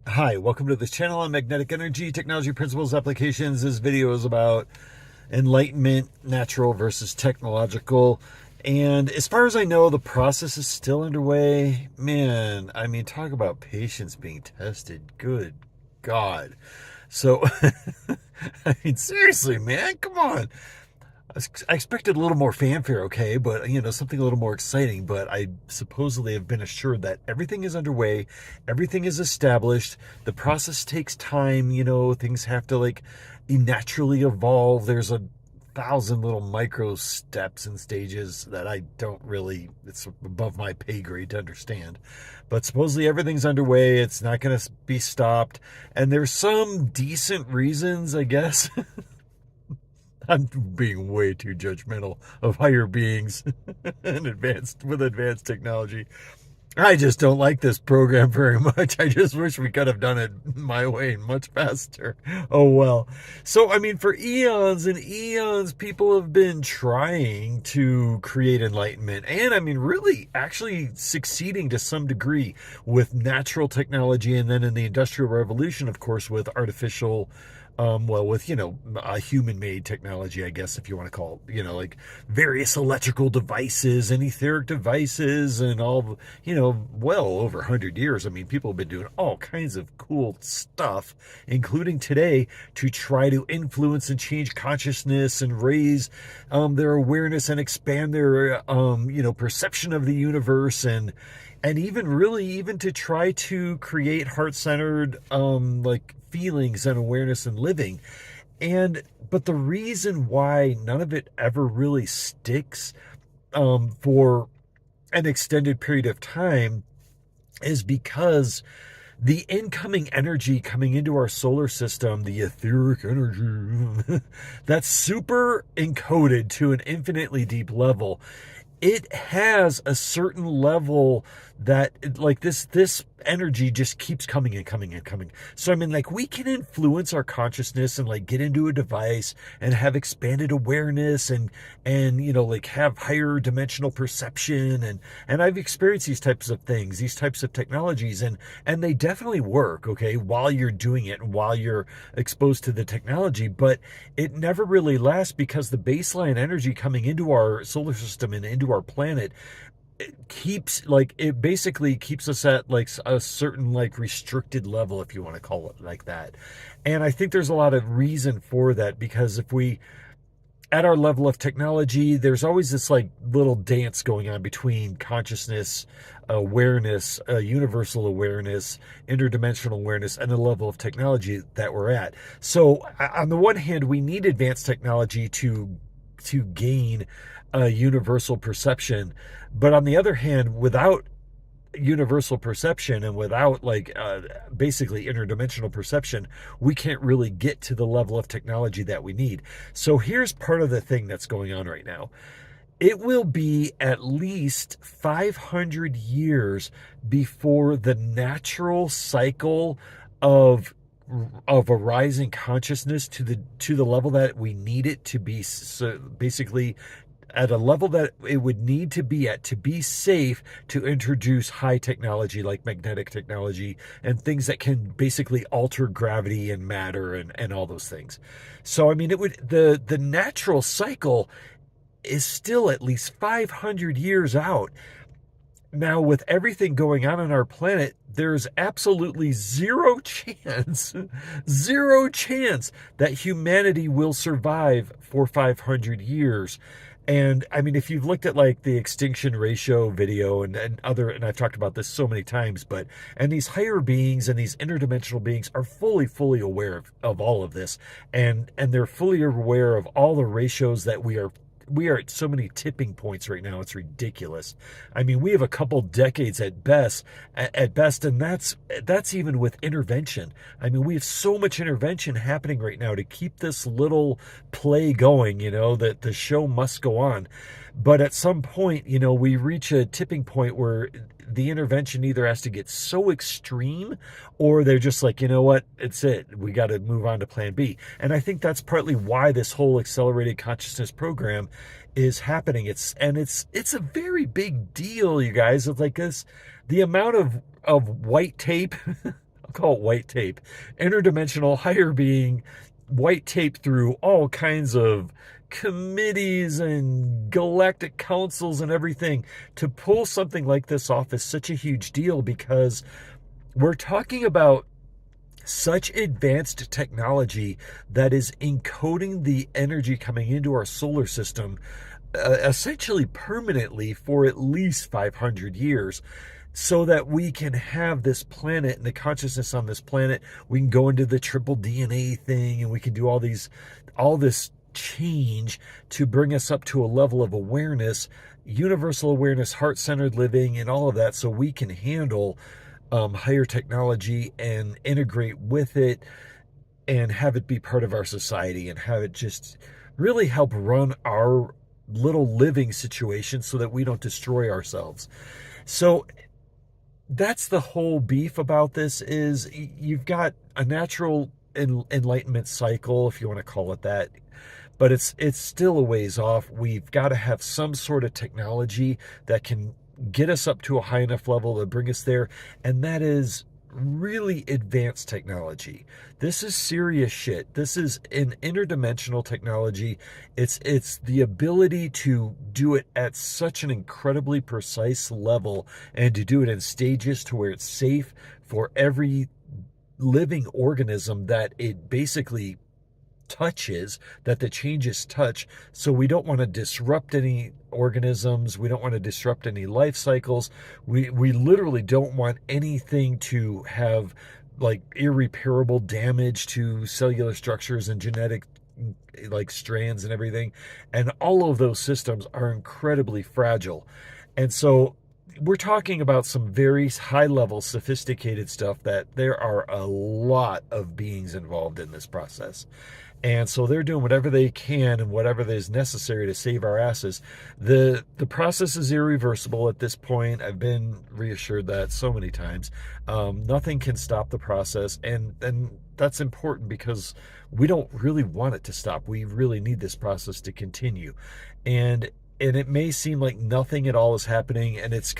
Hi, welcome to this channel on magnetic energy, technology principles, applications. This video is about enlightenment, natural versus technological. And as far as I know, the process is still underway. Man, I mean, talk about patience being tested. Good God. So, I mean, seriously, man, come on. I expected a little more fanfare, okay, but something a little more exciting. But I supposedly have been assured that everything is underway, everything is established. The process takes time, things have to naturally evolve. There's a thousand little micro steps and stages that I don't really, it's above my pay grade to understand. But supposedly everything's underway, it's not going to be stopped. And there's some decent reasons, I guess. I'm being way too judgmental of higher beings and advanced technology. I just don't like this program very much. I just wish we could have done it my way much faster. Oh well. So, I mean, for eons and eons, people have been trying to create enlightenment. And I mean, really actually succeeding to some degree with natural technology. And then in the Industrial Revolution, of course, with artificial with a human-made technology, I guess, if you want to call it, like various electrical devices and etheric devices and all, well over 100 years. I mean, people have been doing all kinds of cool stuff, including today, to try to influence and change consciousness and raise their awareness and expand their perception of the universe, and even to try to create heart-centered feelings and awareness and living. But the reason why none of it ever really sticks for an extended period of time is because the incoming energy coming into our solar system, the etheric energy, that's super encoded to an infinitely deep level. It has a certain level that this energy just keeps coming and coming and coming. So I mean, we can influence our consciousness and get into a device and have expanded awareness and have higher dimensional perception, and I've experienced these types of things, these types of technologies, and they definitely work, okay, while you're doing it and while you're exposed to the technology. But it never really lasts, because the baseline energy coming into our solar system and into our planet, it basically keeps us at a certain restricted level, if you want to call it like that. And I think there's a lot of reason for that, because if we, at our level of technology, there's always this little dance going on between consciousness, awareness, universal awareness, interdimensional awareness, and the level of technology that we're at. So on the one hand, we need advanced technology to gain a universal perception, but on the other hand, without universal perception and without basically interdimensional perception, we can't really get to the level of technology that we need. So here's part of the thing that's going on right now. It will be at least 500 years before the natural cycle of a rising consciousness to the level that we need it to be, so basically at a level that it would need to be at to be safe to introduce high technology like magnetic technology and things that can basically alter gravity and matter and all those things. So I mean, the natural cycle is still at least 500 years out. Now, with everything going on our planet, there's absolutely zero chance that humanity will survive for 500 years. And I mean, if you've looked at the extinction ratio video and I've talked about this so many times, and these higher beings and these interdimensional beings are fully aware of all of this. And they're fully aware of all the ratios that we are at so many tipping points right now. It's ridiculous. I mean, we have a couple decades at best, and that's even with intervention. I mean, we have so much intervention happening right now to keep this little play going, that the show must go on. But at some point, we reach a tipping point where the intervention either has to get so extreme, or they're just like, you know what, it's it. We got to move on to plan B. And I think that's partly why this whole accelerated consciousness program is happening. It's a very big deal, you guys. It's like this, the amount of white tape I'll call it white tape, interdimensional higher being, white tape through all kinds of committees and galactic councils and everything. To pull something like this off is such a huge deal because we're talking about such advanced technology that is encoding the energy coming into our solar system essentially permanently for at least 500 years, so that we can have this planet and the consciousness on this planet. We can go into the triple DNA thing, and we can do all this change to bring us up to a level of awareness, universal awareness, heart-centered living, and all of that, so we can handle higher technology and integrate with it and have it be part of our society and have it just really help run our little living situation so that we don't destroy ourselves. So that's the whole beef about this. Is you've got a natural enlightenment cycle, if you want to call it that, but it's still a ways off. We've got to have some sort of technology that can get us up to a high enough level to bring us there, and that is really advanced technology. This is serious shit. This is an interdimensional technology. It's the ability to do it at such an incredibly precise level and to do it in stages to where it's safe for every living organism that it basically touches, that the changes touch. So we don't want to disrupt any organisms. We don't want to disrupt any life cycles. We literally don't want anything to have like irreparable damage to cellular structures and genetic like strands and everything. And all of those systems are incredibly fragile. And so we're talking about some very high level sophisticated stuff that there are a lot of beings involved in this process. And so they're doing whatever they can and whatever is necessary to save our asses. The process is irreversible at this point. I've been reassured that so many times. Nothing can stop the process, and that's important because we don't really want it to stop. We really need this process to continue. And it may seem like nothing at all is happening, and it's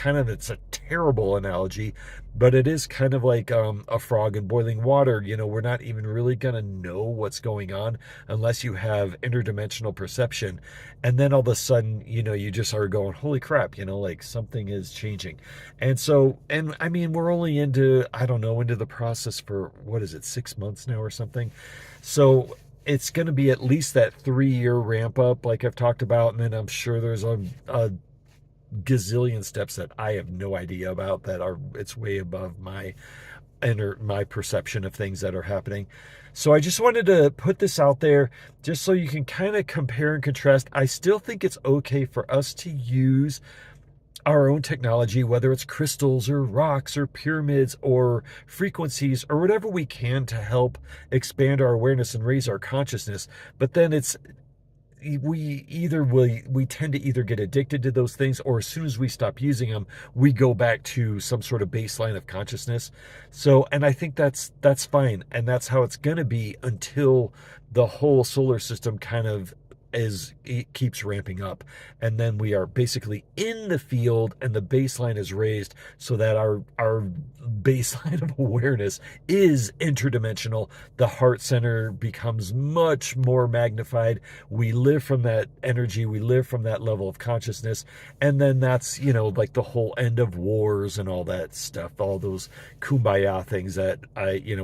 a terrible analogy, but it is kind of like a frog in boiling water. You know, we're not even really going to know what's going on unless you have interdimensional perception. And then all of a sudden, you know, you just are going, holy crap, you know, like something is changing. And so, and I mean, we're only into the process for, what is it, 6 months now or something. So it's going to be at least that 3-year ramp up, like I've talked about. And then I'm sure there's a gazillion steps that I have no idea about it's way above my perception of things that are happening. So I just wanted to put this out there just so you can kind of compare and contrast. I still think it's okay for us to use our own technology, whether it's crystals or rocks or pyramids or frequencies or whatever we can to help expand our awareness and raise our consciousness. But then we tend to either get addicted to those things, or as soon as we stop using them, we go back to some sort of baseline of consciousness. So, and I think that's fine, and that's how it's going to be until the whole solar system kind of it keeps ramping up, and then we are basically in the field and the baseline is raised so that our baseline of awareness is interdimensional. The heart center becomes much more magnified. We live from that energy, we live from that level of consciousness, and then that's, you know, like the whole end of wars and all that stuff, all those kumbaya things that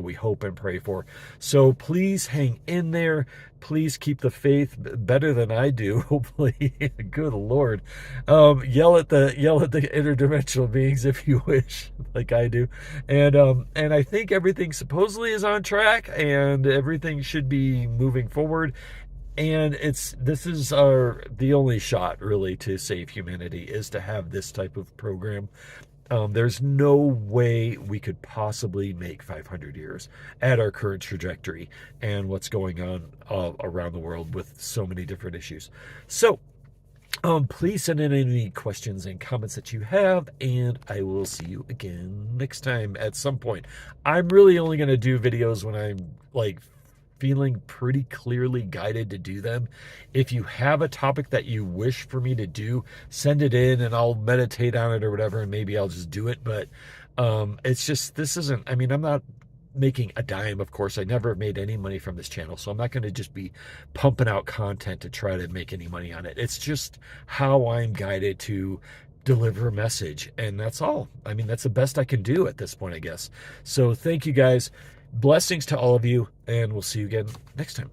we hope and pray for. So please hang in there. Please keep the faith better than I do, hopefully. Good Lord. Yell at the interdimensional beings if you wish, like I do. And I think everything supposedly is on track and everything should be moving forward. And this is the only shot really to save humanity, is to have this type of program. There's no way we could possibly make 500 years at our current trajectory and what's going on around the world with so many different issues. So please send in any questions and comments that you have, and I will see you again next time at some point. I'm really only going to do videos when I'm like feeling pretty clearly guided to do them. If you have a topic that you wish for me to do, send it in and I'll meditate on it or whatever, and maybe I'll just do it. But it's just, I'm not making a dime, of course. I never made any money from this channel, so I'm not going to just be pumping out content to try to make any money on it. It's just how I'm guided to deliver a message, and that's all. I mean, that's the best I can do at this point, I guess. So thank you guys. Blessings to all of you, and we'll see you again next time.